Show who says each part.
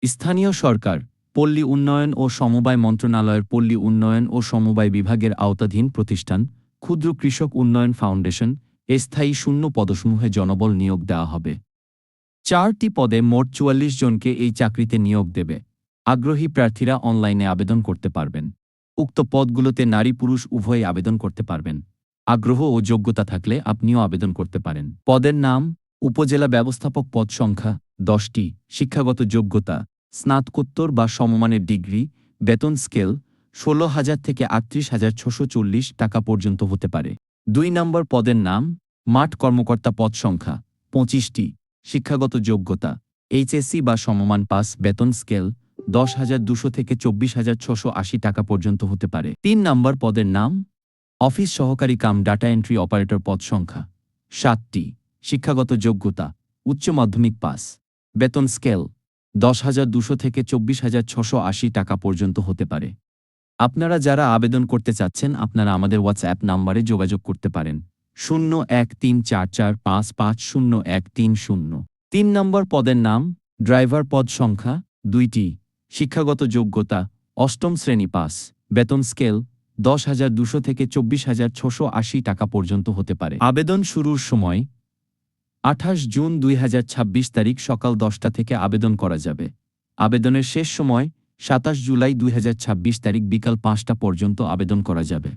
Speaker 1: স্থানীয় সরকার, পল্লী উন্নয়ন ও সমবায় মন্ত্রণালয়ের পল্লী উন্নয়ন ও সমবায় বিভাগের আওতাধীন প্রতিষ্ঠান, ক্ষুদ্র কৃষক উন্নয়ন ফাউন্ডেশন, স্থায়ী শূন্য পদসমূহে জনবল নিয়োগ দেওয়া হবে। 4টি পদে মোট 44 জনকে এই চাকরিতে নিয়োগ দেবে। আগ্রহী প্রার্থীরা অনলাইনে আবেদন করতে পারবেন। উক্ত পদগুলোতে নারী পুরুষ উভয়ই আবেদন করতে পারবেন। আগ্রহ ও যোগ্যতা থাকলে আপনিও আবেদন করতে পারেন। পদের নাম: উপজেলা ব্যবস্থাপক। পদ সংখ্যা 10টি। শিক্ষাগত যোগ্যতা: স্নাতকোত্তর বা সমমানের ডিগ্রি। বেতন স্কেল 16,000 থেকে 38,640 টাকা পর্যন্ত হতে পারে। 2 নম্বর পদের নাম: মাঠ কর্মকর্তা। পদ সংখ্যা 25টি। শিক্ষাগত যোগ্যতা: এইচএসসি বা সমমান পাস। বেতন স্কেল 10,200 থেকে 24,680 টাকা পর্যন্ত হতে পারে। 3 নম্বর পদের নাম: অফিস সহকারী কাম ডাটা এন্ট্রি অপারেটর। পদ সংখ্যা 7টি। শিক্ষাগত যোগ্যতা: উচ্চ মাধ্যমিক পাস। বেতন স্কেল 10,200 থেকে 24,680 টাকা পর্যন্ত হতে পারে। আপনারা যারা আবেদন করতে চাচ্ছেন, আপনারা আমাদের হোয়াটসঅ্যাপ নাম্বারে যোগাযোগ করতে পারেন 013445501330। 3 নম্বর পদের নাম: ড্রাইভার। পদ সংখ্যা 2টি। শিক্ষাগত যোগ্যতা: অষ্টম শ্রেণী পাস। বেতন স্কেল 10,200 থেকে 24,680 টাকা পর্যন্ত হতে পারে। আবেদন শুরুর সময় 28 জুন 2026 তারিখ সকাল 10টা থেকে আবেদন করা যাবে। আবেদনের শেষ সময় 27 জুলাই 2026 তারিখ বিকাল 5টা পর্যন্ত আবেদন করা যাবে।